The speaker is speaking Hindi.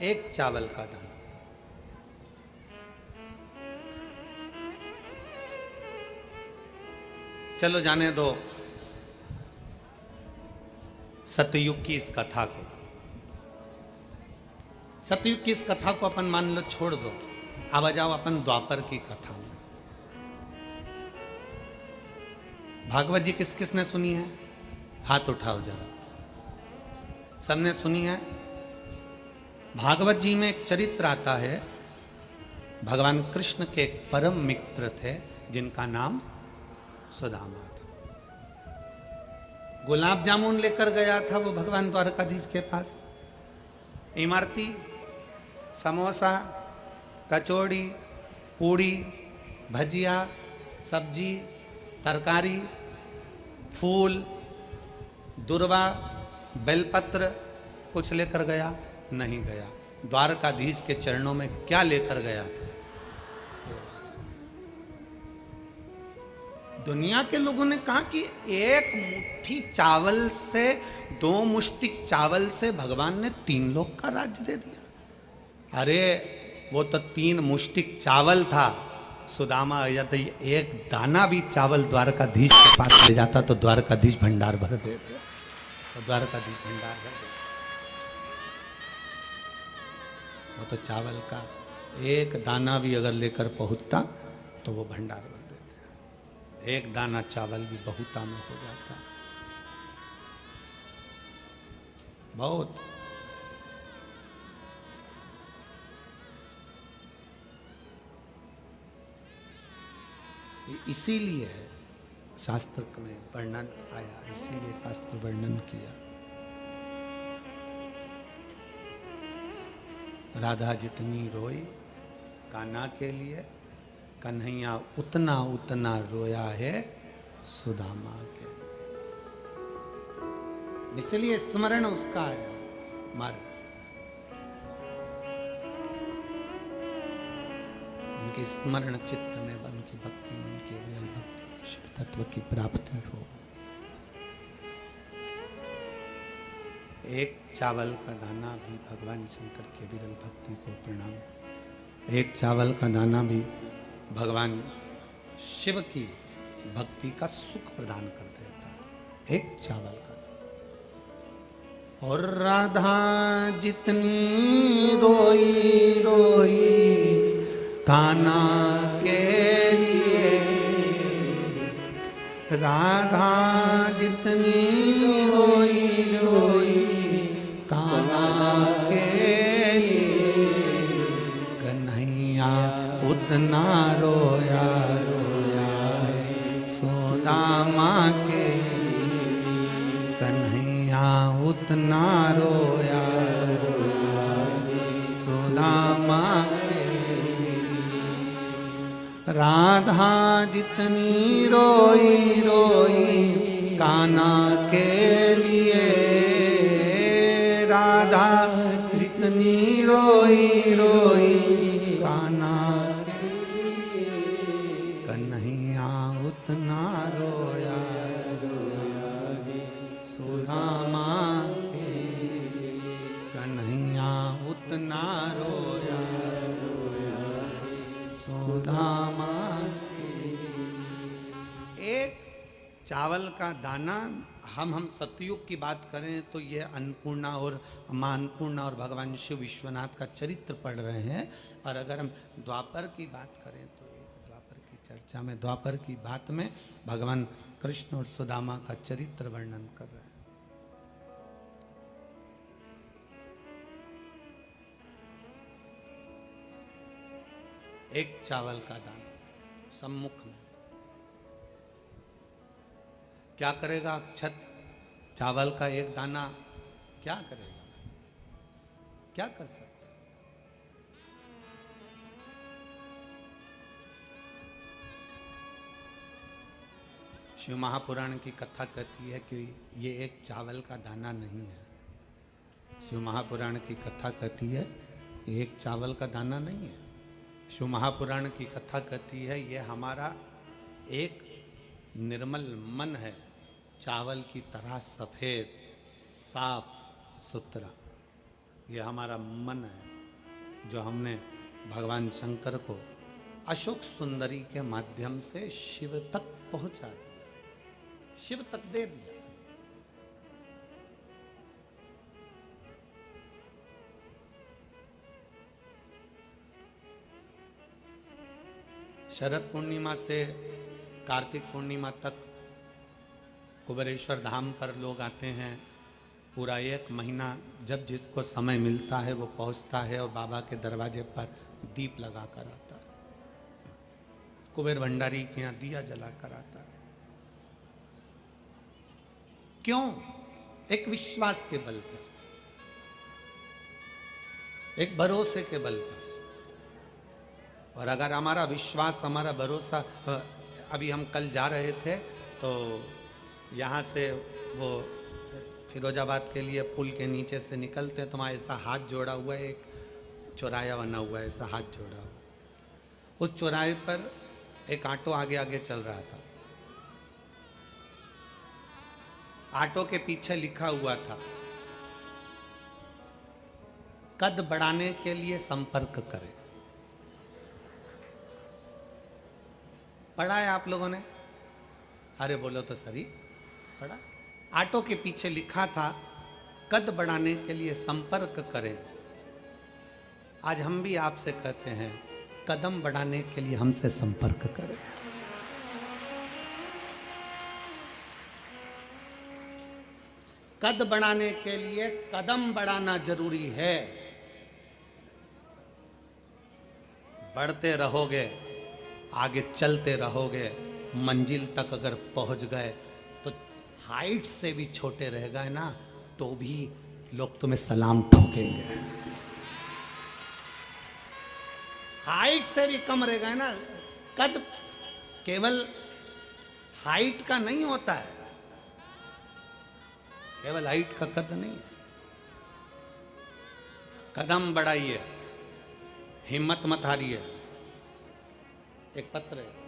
एक चावल का दाना। चलो जाने दो सतयुग की इस कथा को। सतयुग की इस कथा को अपन मान लो छोड़ दो, अब आ जाओ अपन द्वापर की कथा में। भागवत जी किस किसने सुनी है? हाथ उठाओ जरा। सबने सुनी है। भागवत जी में एक चरित्र आता है, भगवान कृष्ण के एक परम मित्र थे जिनका नाम सुदामा था। गुलाब जामुन लेकर गया था वो भगवान द्वारकाधीश के पास। इमरती, समोसा, कचौड़ी, पूड़ी, भजिया, सब्जी, तरकारी, फूल, दुर्वा, बेलपत्र कुछ लेकर गया? नहीं गया। द्वारकाधीश के चरणों में क्या लेकर गया था? दुनिया के लोगों ने कहा कि एक मुट्ठी चावल से, 2 मुष्टिक चावल से भगवान ने 3 लोक का राज्य दे दिया। अरे वो तो 3 मुष्टिक चावल था। सुदामा यदि एक दाना भी चावल द्वारकाधीश के पास ले जाता तो द्वारकाधीश भंडार भर देते। तो द्वारकाधीश भंडार भर देते। वो तो चावल का एक दाना भी अगर लेकर पहुंचता तो वो भंडार भर देते। एक दाना चावल भी बहुता में हो जाता। बहुत। इसीलिए शास्त्र में वर्णन आया, इसीलिए शास्त्र वर्णन किया। राधा जितनी रोई कान्हा के लिए, कन्हैया उतना उतना रोया है सुदामा के। इसलिए स्मरण उसका आया। मारे उनकी स्मरण चित्त में, उनकी भक्ति में, उनकी विरल भक्ति में शिव तत्व की प्राप्ति हो। एक चावल का दाना भी भगवान शंकर के विरल भक्ति को प्रणाम। एक चावल का दाना भी भगवान शिव की भक्ति का सुख प्रदान कर देता है। एक चावल का। और राधा जितनी रोई रोई कान्हा के लिए, राधा जितनी रोई रोई कान्हा के लिए, कन्हैया उतना रोया रोया है सुदामा के लिए। कन्हैया उतना रोया रोया है सुदामा के लिए। राधा जितनी रोई रोई कान्हा के लिए, राधा जितनी रोई रोई कान्हा के लिए, कन्हैया उतना रोया रोया सुदामा के लिए। कन्हैया उतना रोया रोया सुदामा के लिए। एक चावल का दाना। हम सतयुग की बात करें तो ये अन्नपूर्णा और मां अन्नपूर्णा और भगवान शिव विश्वनाथ का चरित्र पढ़ रहे हैं। और अगर हम द्वापर की बात करें तो एक द्वापर की चर्चा में, द्वापर की बात में भगवान कृष्ण और सुदामा का चरित्र वर्णन कर रहे हैं। एक चावल का दाना सम्मुख में। क्या करेगा अक्षत? चावल का एक दाना क्या करेगा? क्या कर सकता है? शिव महापुराण की कथा कहती है कि ये एक चावल का दाना नहीं है। शिव महापुराण की कथा कहती है ये एक चावल का दाना नहीं है। शिव महापुराण की कथा कहती है ये हमारा एक निर्मल मन है, चावल की तरह सफेद, साफ सुथरा। ये हमारा मन है जो हमने भगवान शंकर को अशोक सुंदरी के माध्यम से शिव तक पहुंचा दिया, शिव तक दे दिया। शरद पूर्णिमा से कार्तिक पूर्णिमा तक कुबेरेश्वर धाम पर लोग आते हैं। पूरा एक महीना जब जिसको समय मिलता है वो पहुंचता है और बाबा के दरवाजे पर दीप लगा कर आता है। कुबेर भंडारी के यहाँ दिया जला कर आता है। क्यों? एक विश्वास के बल पर, एक भरोसे के बल पर। और अगर हमारा विश्वास, हमारा भरोसा, अभी हम कल जा रहे थे तो यहाँ से वो फिरोजाबाद के लिए पुल के नीचे से निकलते हैं तो वहाँ ऐसा हाथ जोड़ा हुआ है, एक चौराया बना हुआ है, ऐसा हाथ जोड़ा हुआ। उस चौराहे पर एक ऑटो आगे आगे चल रहा था। ऑटो के पीछे लिखा हुआ था, कद बढ़ाने के लिए संपर्क करें। पढ़ा है आप लोगों ने? अरे बोलो तो सही, पढ़ा? ऑटो के पीछे लिखा था, कद बढ़ाने के लिए संपर्क करें। आज हम भी आपसे कहते हैं, कदम बढ़ाने के लिए हमसे संपर्क करें। कद बढ़ाने के लिए कदम बढ़ाना जरूरी है। बढ़ते रहोगे, आगे चलते रहोगे, मंजिल तक अगर पहुंच गए तो हाइट से भी छोटे रह गए ना तो भी लोग तुम्हें सलाम ठोकेंगे। हाइट से भी कम रह गए ना, कद केवल हाइट का नहीं होता है, केवल हाइट का कद नहीं है। कदम बढ़ाइए, हिम्मत मत हारिए। एक पत्र है,